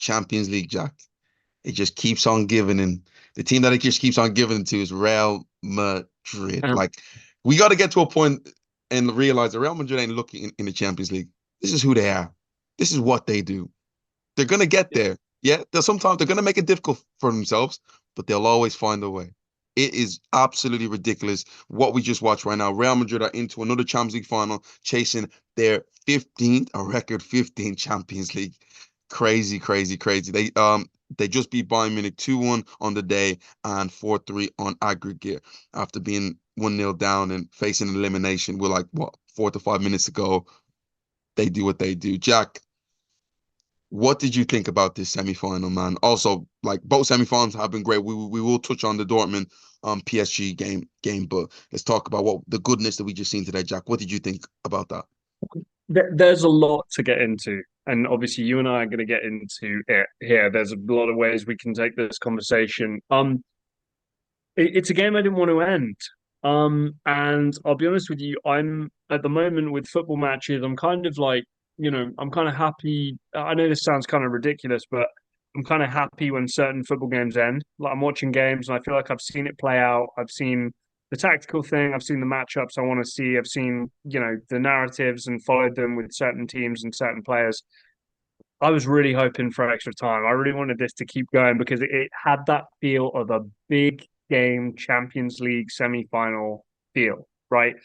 Champions League, Jack. It just keeps on giving, and the team that it just keeps on giving to is Real Madrid. Um, Like, we got to get to a point and realize that Real Madrid ain't looking in the Champions League. This is who they are. This is what they do. They're gonna get there. Yeah, sometimes they're gonna make it difficult for themselves, but they'll always find a way. It is absolutely ridiculous what we just watched right now. Real Madrid are into another Champions League final, chasing their 15th, a record 15 Champions League. Crazy, crazy, crazy. They just beat Bayern Munich 2-1 on the day and 4-3 on aggregate after being 1-0 down and facing elimination with like what 4 to 5 minutes ago. They do what they do. Jack, what did you think about this semifinal, man? Also, like both semifinals have been great. We will touch on the Dortmund PSG game, but let's talk about what the goodness that we just seen today, Jack. What did you think about that? there's a lot to get into, and obviously you and I are going to get into it here. There's a lot of ways we can take this conversation. It's a game I didn't want to end. And I'll be honest with you, I'm at the moment with football matches, I'm kind of like, I'm kind of happy. I know this sounds kind of ridiculous, but I'm kind of happy when certain football games end. Like I'm watching games and I feel like I've seen it play out. I've seen the tactical thing, I've seen the matchups I want to see, I've seen, the narratives and followed them with certain teams and certain players. I was really hoping for extra time. I really wanted this to keep going because it had that feel of a big game Champions League semi-final feel, right?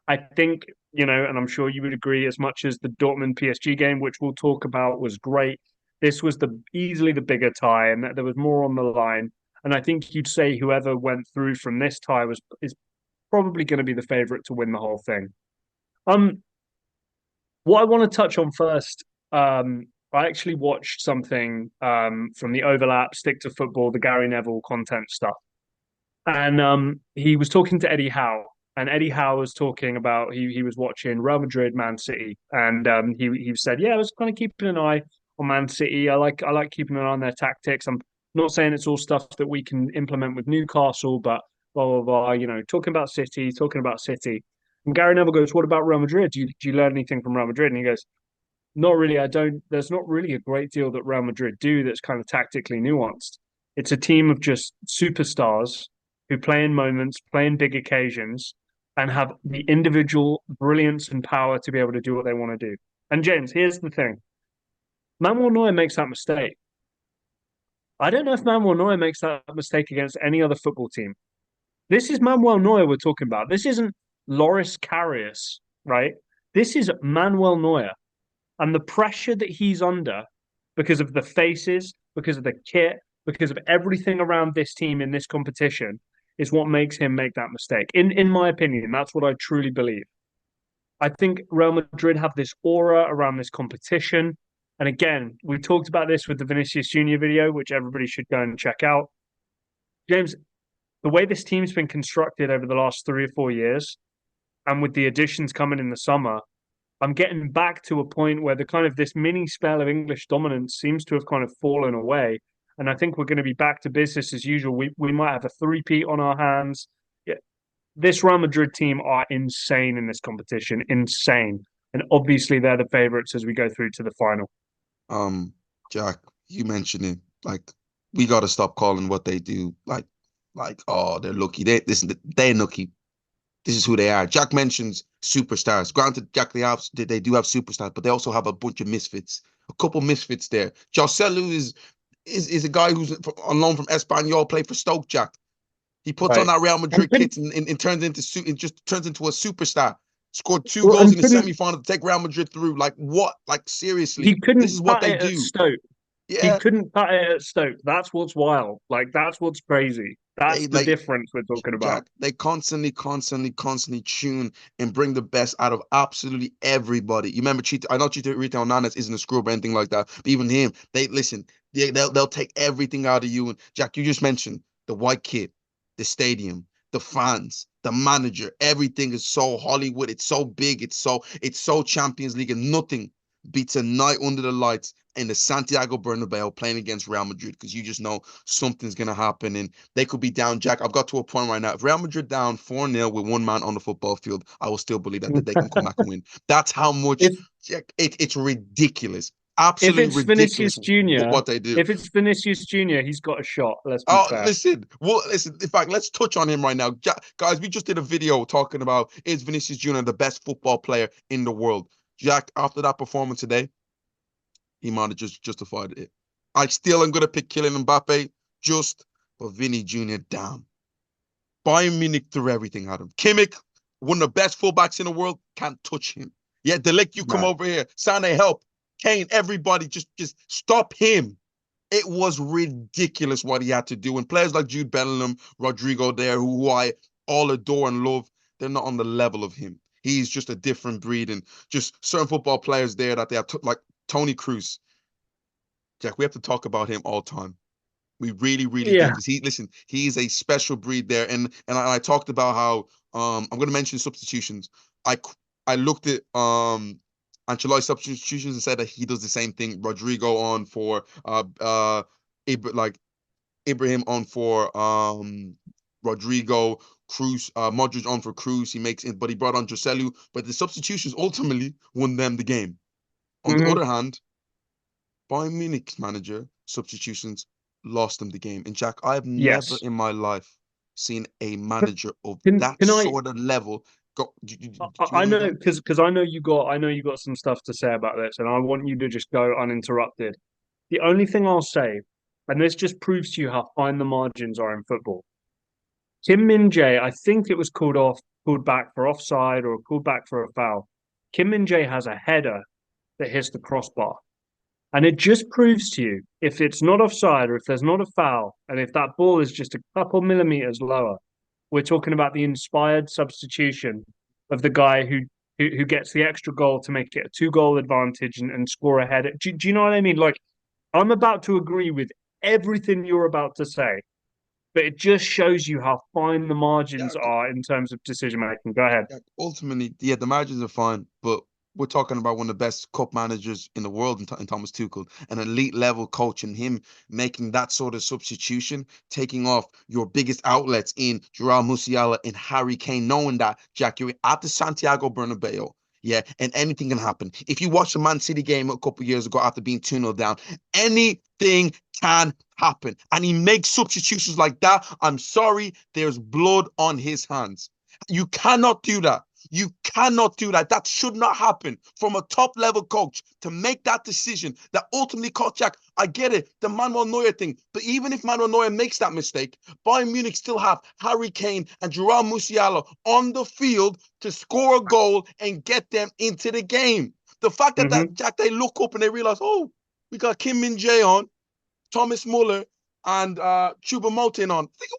I think, and I'm sure you would agree, as much as the Dortmund PSG game, which we'll talk about, was great, this was the easily the bigger tie, and there was more on the line. And I think you'd say whoever went through from this tie was is probably going to be the favorite to win the whole thing. Um, what I want to touch on first, I actually watched something from the Overlap, Stick to Football, the Gary Neville content stuff. And he was talking to Eddie Howe. And Eddie Howe was talking about he was watching Real Madrid, Man City, and he said, "Yeah, I was kind of keeping an eye on Man City. I like keeping an eye on their tactics. I'm not saying it's all stuff that we can implement with Newcastle, but blah blah blah. Talking about City, talking about City." And Gary Neville goes, "What about Real Madrid? Do you learn anything from Real Madrid?" And he goes, "Not really. I don't. There's not really a great deal that Real Madrid do that's kind of tactically nuanced. It's a team of just superstars who play in moments, play in big occasions, and have the individual brilliance and power to be able to do what they want to do." And James, here's the thing: Manuel Neuer makes that mistake. I don't know if Manuel Neuer makes that mistake against any other football team. This is Manuel Neuer we're talking about. This isn't Loris Karius, right? This is Manuel Neuer. And the pressure that he's under because of the faces, because of the kit, because of everything around this team in this competition is what makes him make that mistake. In my opinion, that's what I truly believe. I think Real Madrid have this aura around this competition. And again, we talked about this with the Vinicius Junior video, which everybody should go and check out. James, the way this team's been constructed over the last 3 or 4 years, and with the additions coming in the summer, I'm getting back to a point where the kind of this mini spell of English dominance seems to have kind of fallen away. And I think we're going to be back to business as usual. We might have a three-peat on our hands. Yeah, this Real Madrid team are insane in this competition, insane. And obviously they're the favourites as we go through to the final. Um, Jack, you mentioned it. Like, we got to stop calling what they do oh, they're lucky. They're lucky. This is who they are. Jack mentions superstars. Granted, Jack, they do have superstars, but they also have a bunch of misfits. A couple misfits there. Joselu is a guy who's on loan from Espanyol, played for Stoke. Jack, he puts on Right. that Real And Madrid couldn't, kit and turns into it just turns into a superstar. Scored two well, goals and in the couldn't semi-final to take Real Madrid through. Like what? Like he seriously, this couldn't is what cut they it at do. Stoke. He Yeah, couldn't cut it at Stoke. That's what's wild. Like that's what's crazy. they That's the like difference we're talking about. Jack, they constantly tune and bring the best out of absolutely everybody. You remember Chito? I know Chito Rita Hernandez isn't a scrub or anything like that, but even him, they listen. They'll take everything out of you. And Jack, you just mentioned the white kit, the stadium, the fans, the manager. Everything is so Hollywood. It's so big. It's so Champions League, and nothing beats a night under the lights in the Santiago Bernabéu playing against Real Madrid because you just know something's gonna happen and they could be down. Jack, I've got to a point right now. If Real Madrid down 4-0 with one man on the football field, I will still believe that they can come back and win. That's how much If Jack, it's ridiculous. If absolutely it's ridiculous Vinicius Junior, what they do. if it's Vinicius Junior, he's got a shot. Let's be Oh, fair. listen. Well, listen. In fact, let's touch on him right now, guys. We just did a video talking about is Vinicius Junior the best football player in the world? Jack, after that performance today, he might have just justified it. I still am gonna pick Kylian Mbappe, but Vinny Junior, damn. Bayern Munich threw everything at him. Kimmich, one of the best fullbacks in the world, can't touch him. Yeah, Delict, you come No. over here. Sane, help. Kane, everybody, just stop him. It was ridiculous what he had to do. And players like Jude Bellingham, Rodrigo there, who I all adore and love, they're not on the level of him. He's just a different breed. And just certain football players there that they have, like Tony Cruz. Jack, we have to talk about him all time. We really, really do. Yeah. Because he is a special breed there. And I talked about how I'm gonna mention substitutions. I I looked at Ancelotti's substitutions and said that he does the same thing. Rodrigo on for like Ibrahim on for Rodrigo, Cruz, Modric on for Cruz. He makes it, but he brought on Joselu. But the substitutions ultimately won them the game. On the Hmm. other hand, Bayern Munich's manager substitutions lost them the game. And Jack, I have never Yes. in my life seen a manager of Can that can I? sort of level go. Do you I want to know go? because I know you got some stuff to say about this, and I want you to just go uninterrupted. The only thing I'll say, and this just proves to you how fine the margins are in football. Kim Min Jae, I think it was called back for offside or called back for a foul. Kim Min Jae has a header that hits the crossbar. And it just proves to you if it's not offside or if there's not a foul, and if that ball is just a couple millimeters lower, we're talking about the inspired substitution of the guy who gets the extra goal to make it a 2 goal advantage and score ahead. Do you know what I mean? Like, I'm about to agree with everything you're about to say, but it just shows you how fine the Yeah, margins are in terms of decision making. Go ahead. yeah, ultimately, yeah, the margins are fine, but we're talking about one of the best cup managers in the world in Thomas Tuchel, an elite level coach, and him making that sort of substitution, taking off your biggest outlets in Joao Musiala and Harry Kane, knowing that, Jack, you're at the Santiago Bernabéu. Yeah, and anything can happen. If you watch the Man City game a couple of years ago after being 2-0 down, anything can happen. And he makes substitutions like that. I'm sorry, there's blood on his hands. You cannot do that. You cannot do that. That should not happen from a top level coach to make that decision that ultimately cost Jack. I get it, the Manuel Neuer thing. But even if Manuel Neuer makes that mistake, Bayern Munich still have Harry Kane and Joao Musiala on the field to score a goal and get them into the game. The fact that Hmm. Jack, they look up and they realize, oh, we got Kim Min Jae on, Thomas Muller, and Chuba Motin on. Think,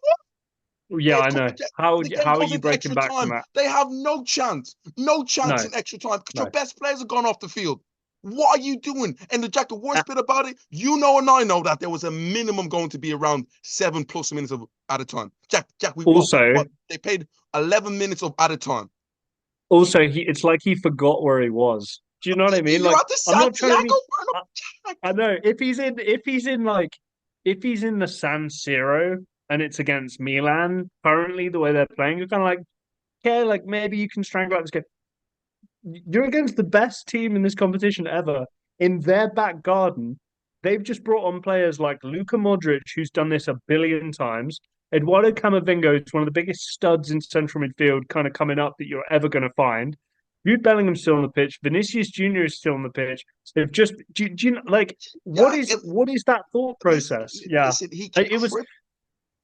Yeah, I know. How the game how are goes you into breaking extra back from time. that? They have no chance. No chance No, in extra time because your no. best players have gone off the field. What are you doing? And the worst bit about it, you know and I know that there was a minimum going to be around 7+ minutes at a time. Jack, we Also, what they paid 11 minutes of at a time. it's like he forgot where he was. Do you know what I mean? You're Like, at the I'm not trying to Santiago be. I, Bernabéu. I know if he's in the San Siro and it's against Milan currently the way they're playing, you're kind of like, okay, like maybe you can strangle out this game. You're against the best team in this competition ever in their back garden. They've just brought on players like Luka Modric, who's done this a billion times. Eduardo Camavinga is one of the biggest studs in central midfield, kind of coming up that you're ever going to find. Jude Bellingham's still on the pitch. Vinicius Junior is still on the pitch. So they've just do you know, like what Yeah, is what is that thought listen, process? Yeah, listen. He it was crip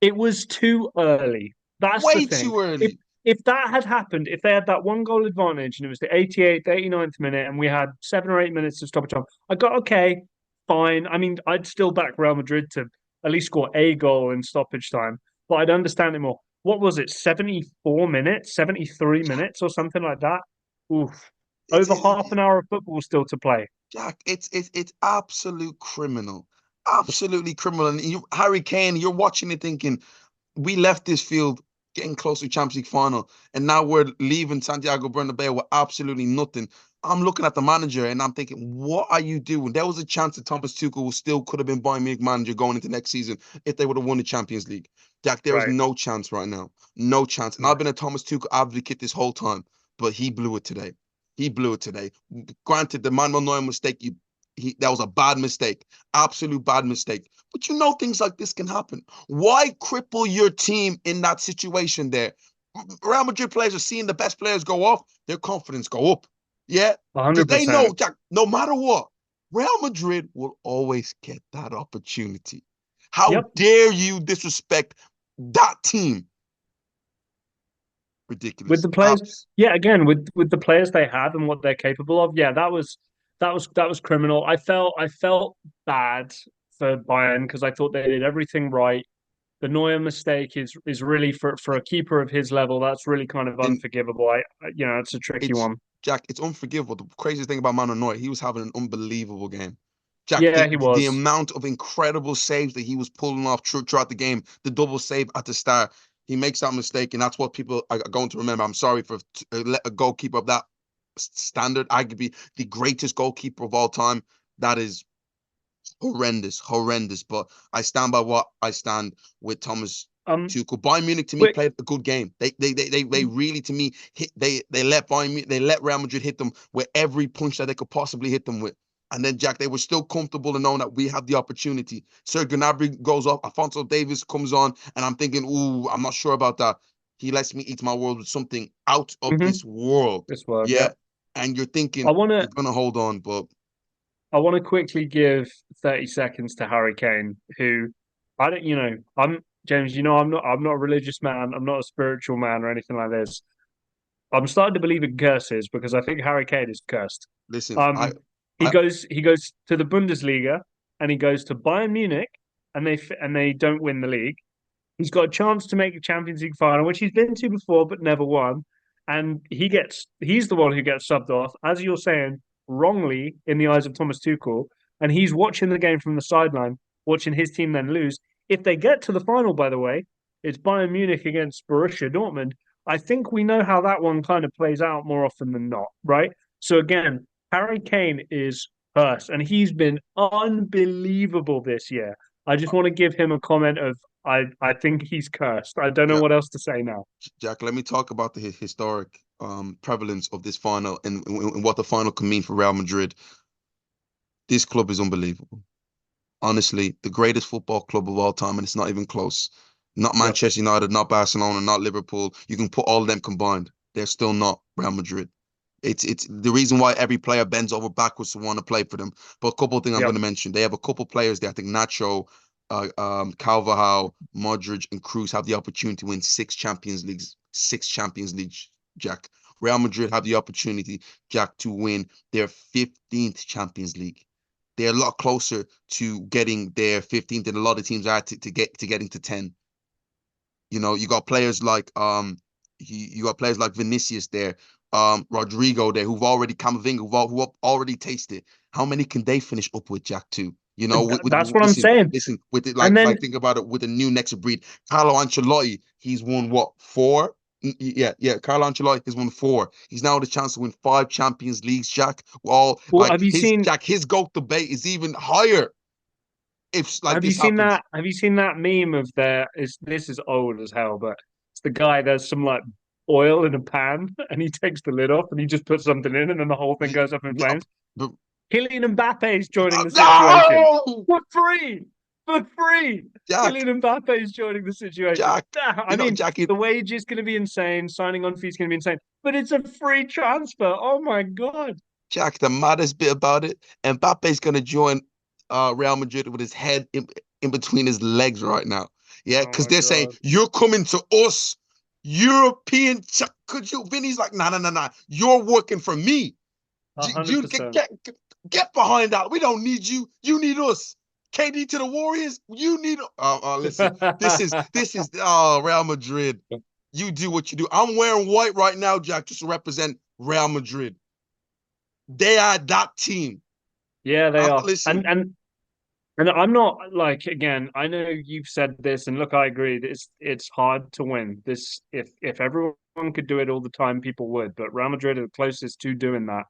it was too early. That's the way thing. too If early. if that had happened, if they had that 1 goal advantage and it was the 88th, 89th minute, and we had 7 or 8 minutes of stoppage time, I got okay, fine. I mean, I'd still back Real Madrid to at least score a goal in stoppage time, but I'd understand it more. What was it, 74 minutes, 73 minutes, or something like that? Oof. It's Over half an hour of football still to play. Jack, it's absolute criminal, absolutely criminal. And Harry Kane, you're watching it thinking, we left this field getting close to Champions League final, and now we're leaving Santiago Bernabeu with absolutely nothing. I'm looking at the manager and I'm thinking, what are you doing? There was a chance that Thomas Tuchel still could have been Bayern Munich manager going into next season if they would have won the Champions League. Jack, there is Right. no chance right now, no chance. And No. I've been a Thomas Tuchel advocate this whole time, but he blew it today. He blew it today. Granted, the Manuel Neuer mistake, that was a bad mistake, absolute bad mistake. But you know things like this can happen. Why cripple your team in that situation there? Real Madrid players are seeing the best players go off, their confidence go up. Yeah, because they know, 100%. Jack, no matter what, Real Madrid will always get that opportunity. How Yep. dare you disrespect that team? With Ridiculous. the players, yeah, again, with the players they have and what they're capable of, yeah, that was criminal. I felt bad for Bayern because I thought they did everything right. The Neuer mistake is really for a keeper of his level, that's really kind of And unforgivable. It's a tricky it's one. Jack, it's unforgivable. The craziest thing about Manuel Neuer, he was having an unbelievable game. Jack, Yeah, the, he the was. amount of incredible saves that he was pulling off throughout the game, the double save at the start, he makes that mistake, and that's what people are going to remember. I'm sorry for a goalkeeper of that standard, arguably the greatest goalkeeper of all time. That is horrendous, horrendous. But I stand by what I stand with Thomas Um, Tuchel. Bayern Munich to me quick. played a good game. They really to me hit they let they let Real Madrid hit them with every punch that they could possibly hit them with. And then Jack, they were still comfortable in knowing that we have the opportunity. Sergio Gnabry goes off, Alfonso Davis comes on, and I'm thinking, ooh, I'm not sure about that. He lets me eat my world with something out of Mhm. this world. This word, Yeah. yeah. And you're I thinking wanna you're gonna hold on, but I want to quickly give 30 seconds to Harry Kane, who I don't, I'm James, I'm not a religious man, I'm not a spiritual man or anything like this. I'm starting to believe in curses because I think Harry Kane is cursed. listen, Um, he I goes to the Bundesliga and he goes to Bayern Munich and they don't win the league. He's got a chance to make a Champions League final, which he's been to before but never won. And he's the one who gets subbed off, as you're saying, wrongly in the eyes of Thomas Tuchel. And he's watching the game from the sideline, watching his team then lose. If they get to the final, by the way, it's Bayern Munich against Borussia Dortmund. I think we know how that one kind of plays out more often than not, right? So again, Harry Kane is cursed, and he's been unbelievable this year. I just want to give him a comment of I think he's cursed. I don't know yeah, what else to say now. Jack, let me talk about the historic prevalence of this final and what the final can mean for Real Madrid. This club is unbelievable. Honestly, the greatest football club of all time, and it's not even close. Not Yep. Manchester United, not Barcelona, not Liverpool. You can put all of them combined. They're still not Real Madrid. It's the reason why every player bends over backwards to want to play for them. But a couple of things I'm going Yep. to mention. They have a couple of players there. I think Nacho, Carvajal, Modric, and Cruz have the opportunity to win six Champions Leagues, Jack. Real Madrid have the opportunity, Jack, to win their 15th Champions League. They're a lot closer to getting their 15th than a lot of teams are to getting to 10. You know, you got players like Vinicius there, Rodrigo there, who've already Camavinga, who've already tasted. How many can they finish up with, Jack? Too. You know, That's what I'm listen, saying. with it, And then think about it with a new next breed. Carlo Ancelotti, he's won what, four? Yeah. Carlo Ancelotti has won four. He's now the chance to win five Champions Leagues, Jack. Well, well, like his GOAT debate is even higher if like have you this seen happens. that meme of this is old as hell, but it's the guy, there's some like oil in a pan and he takes the lid off and he just puts something in and then the whole thing goes up in Yeah, flames. but Kylian Mbappe is joining the situation no, for free. For free. Jack, Kylian Mbappe is joining the situation. Jack, I mean, Jack, the wage is going to be insane. Signing on fee is going to be insane, but it's a free transfer. Oh my God. Jack, the maddest bit about it, Mbappe's gonna join Real Madrid with his head in between his legs right now. Yeah, Oh because my they're saying God. you're coming to us, European. Could you? Vinny's like, nah, nah, nah, nah. You're working for me. hundred You percent. get behind that. We don't need you. You need us. KD to the Warriors. You need. Listen. This is. Oh, Real Madrid. You do what you do. I'm wearing white right now, Jack, just to represent Real Madrid. They are that team. Yeah, they are. Listen, And I'm not like, again, I know you've said this, and look, I agree. It's hard to win. This if everyone could do it all the time, people would. But Real Madrid are the closest to doing that.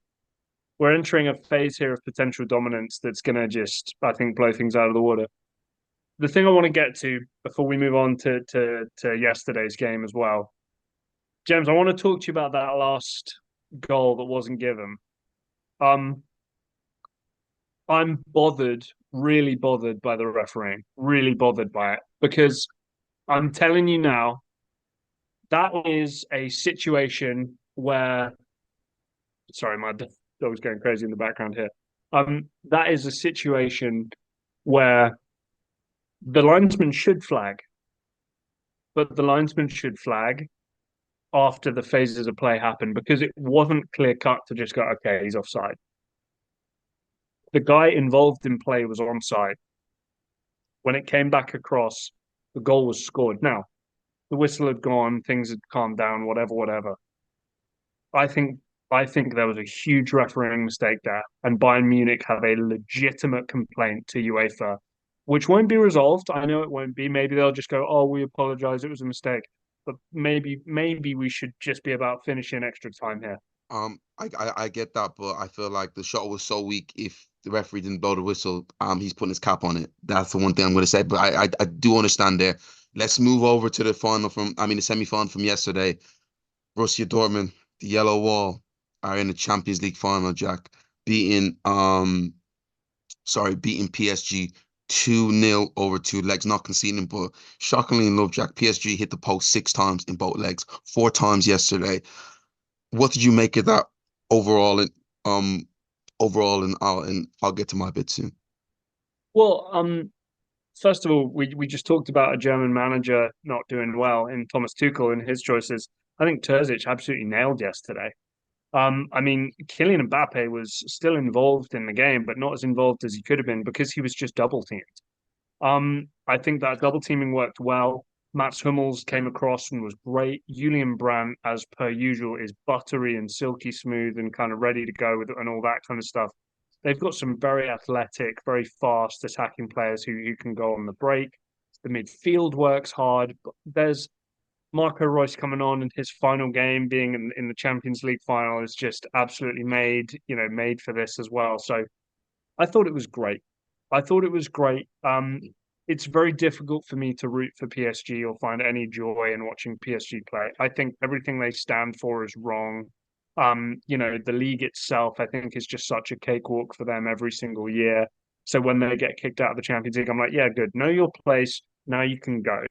We're entering a phase here of potential dominance that's gonna just, I think, blow things out of the water. The thing I want to get to before we move on to yesterday's game as well, James, I want to talk to you about that last goal that wasn't given. Um, I'm bothered, really bothered by the refereeing, really bothered by it because I'm telling you now, that is a situation where, sorry, my dog's going crazy in the background here. That is a situation where the linesman should flag, but the linesman should flag after the phases of play happen because it wasn't clear cut to just go, okay, he's offside. The guy involved in play was onside. When it came back across, the goal was scored. Now, the whistle had gone, things had calmed down, whatever, whatever. I think I think there was a huge refereeing mistake there, and Bayern Munich have a legitimate complaint to UEFA, which won't be resolved. I know it won't be. Maybe they'll just go, "Oh, we apologize. It was a mistake." But maybe we should just be about finishing extra time here. I get that, but I feel like the shot was so weak. If the referee didn't blow the whistle, he's putting his cap on it. That's the one thing I'm going to say. But I do understand there. Let's move over to the semi-final from yesterday. Borussia Dortmund, the Yellow Wall, are in the Champions League final, Jack, beating beating PSG 2-0 over two legs, not conceding, but shockingly enough, Jack, PSG hit the post 6 times in both legs, 4 times yesterday. What did you make of that overall? And I'll get to my bit soon. Well, first of all, we just talked about a German manager not doing well in Thomas Tuchel and his choices. I think Terzic absolutely nailed yesterday. I mean, Kylian Mbappe was still involved in the game, but not as involved as he could have been because he was just double teamed. I think that double teaming worked well. Mats Hummels came across and was great. Julian Brandt, as per usual, is buttery and silky smooth and kind of ready to go with and all that kind of stuff. They've got some very athletic, very fast attacking players who can go on the break. The midfield works hard. There's Marco Reus coming on in his final game, being in the Champions League final, is just absolutely made for this as well. So I thought it was great. I thought it was great. It's very difficult for me to root for PSG or find any joy in watching PSG play. I think everything they stand for is wrong. The league itself, I think, is just such a cakewalk for them every single year. So when they get kicked out of the Champions League, I'm like, yeah, good. Know your place. Now you can go.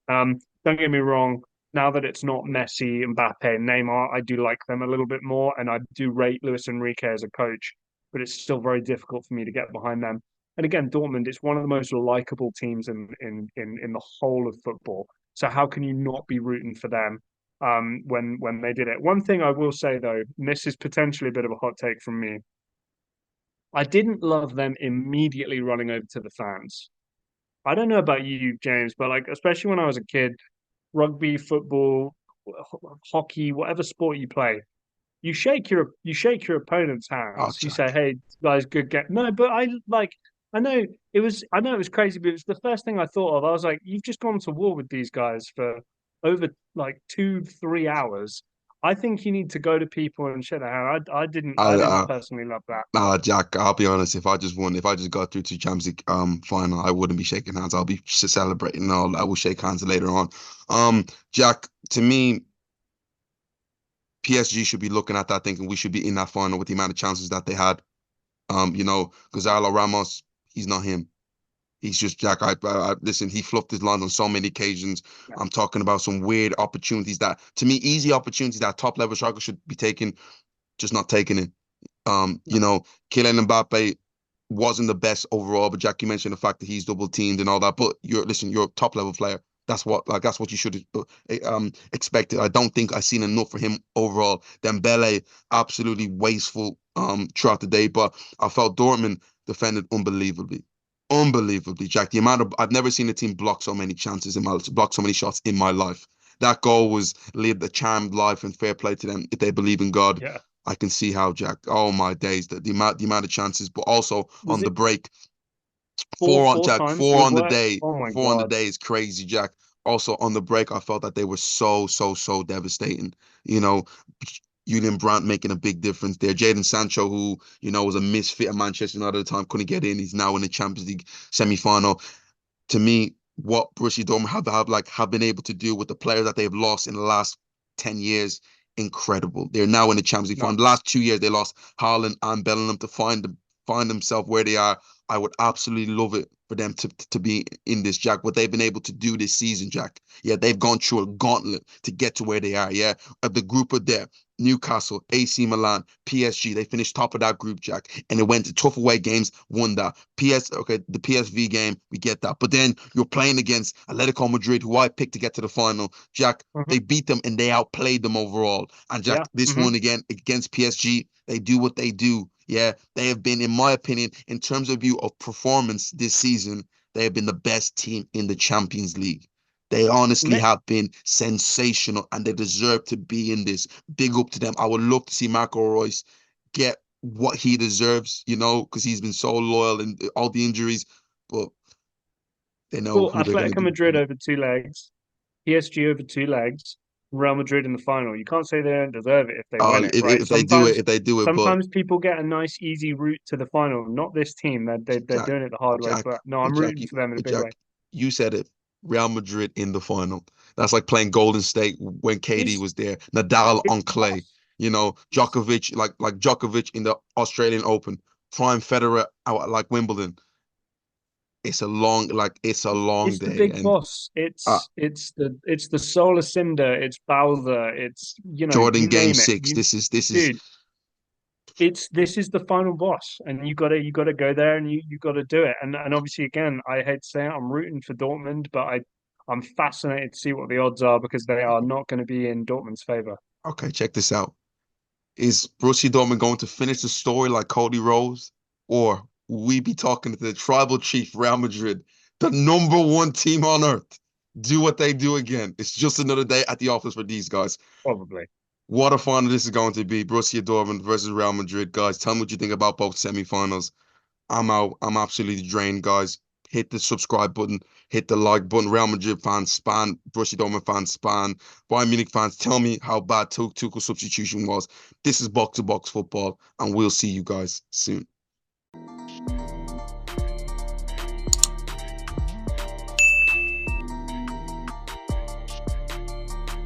Don't get me wrong. Now that it's not Messi, Mbappe, and Neymar, I do like them a little bit more, and I do rate Luis Enrique as a coach. But it's still very difficult for me to get behind them. And again, Dortmund, it's one of the most likable teams in the whole of football. So how can you not be rooting for them when they did it? One thing I will say though, and this is potentially a bit of a hot take from me. I didn't love them immediately running over to the fans. I don't know about you, James, but like especially when I was a kid, rugby, football, hockey, whatever sport you play, you shake your opponent's Oh, hands. You say, Jack. "Hey, guys, good game." No, but I know it was crazy, but it was the first thing I thought of. I was like, "You've just gone to war with these guys for over like 2, 3 hours. I think you need to go to people and shake their hand." I didn't I I didn't personally love that. Jack, I'll be honest. If I just got through to Champions League final, I wouldn't be shaking hands. I'll be celebrating. I will shake hands later on. Jack, to me, PSG should be looking at that, thinking we should be in that final with the amount of chances that they had. Gonzalo Ramos, he's not him. He's just Jack. Listen. He fluffed his lines on so many occasions. Yeah, I'm talking about some weird opportunities that, to me, easy opportunities that top level strikers should be taking, just not taking it. no. Kylian Mbappe wasn't the best overall, but Jack, you mentioned the fact that he's double teamed and all that. But you're a top level player. That's what you should expect. I don't think I've seen enough for him overall. Dembele absolutely wasteful throughout the day, but I felt Dortmund defended unbelievably. Unbelievably, Jack. The amount of I've never seen a team block so many shots in my life. That goal was lived a charmed life, and fair play to them if they believe in God. Yeah. I can see how, Jack. Oh my days, the amount of chances, but also on Was the it break, four four on four Jack, times four field on the work? day, Oh my four on the God. day is crazy, Jack. Also on the break, I felt that they were so devastating. You know, Julian Brandt making a big difference there. Jadon Sancho, who was a misfit at Manchester United at the time, couldn't get in. He's now in the Champions League semi-final. To me, what Borussia Dortmund have been able to do with the players that they've lost in the last 10 years, incredible. They're now in the Champions League final. No. The last 2 years they lost Haaland and Bellingham to find find themselves where they are, I would absolutely love it for them to be in this, Jack. What they've been able to do this season, Jack. Yeah, they've gone through a gauntlet to get to where they are. Yeah, the group of there, Newcastle, AC Milan, PSG. They finished top of that group, Jack, and it went to tough away games. Won that. Okay, the PSV game, we get that. But then you're playing against Atletico Madrid, who I picked to get to the final. Jack, they beat them and they outplayed them overall. And Jack, Yeah. this one again against PSG, they do what they do. Yeah, they have been, in my opinion, in terms of view of performance this season, they have been the best team in the Champions League. They honestly have been sensational and they deserve to be in this. Big up to them. I would love to see Marco Reus get what he deserves, because he's been so loyal and all the injuries, but they know Well, who they're going to Atletico be. Madrid over two legs, PSG over two legs, Real Madrid in the final. You can't say they don't deserve it if they win it, right? If they do it, but Sometimes people get a nice, easy route to the final. Not this team. They're Jack, doing it the hard way. Jack, But no, but I'm Jack, rooting for them in a big way. You said it. Real Madrid in the final. That's like playing Golden State when KD It's was there. Nadal it's on the clay. boss. Djokovic, like Djokovic in the Australian Open. Prime Federer out at like Wimbledon. It's a long It's the day. big And boss. uh, It's the Solar Cinder. It's Bowser. It's Jordan you Game name it. Six. This is Dude, this is the final boss, and you gotta go there, and you gotta do it. And obviously, again, I hate to say it, I'm rooting for Dortmund, but I'm fascinated to see what the odds are because they are not going to be in Dortmund's favor. okay. Check this out. Is Borussia Dortmund going to finish the story like Cody Rose, or will we be talking to the tribal chief Real Madrid, the number one team on earth, do what they do again? It's just another day at the office for these guys. Probably. What a final this is going to be. Borussia Dortmund versus Real Madrid, guys. Tell me what you think about both semifinals. I'm out. I'm absolutely drained, guys. Hit the subscribe button, hit the like button. Real Madrid fans span, Borussia Dortmund fans span, Bayern Munich fans. Tell me how bad Tuchel's substitution was. This is box to box football, and we'll see you guys soon.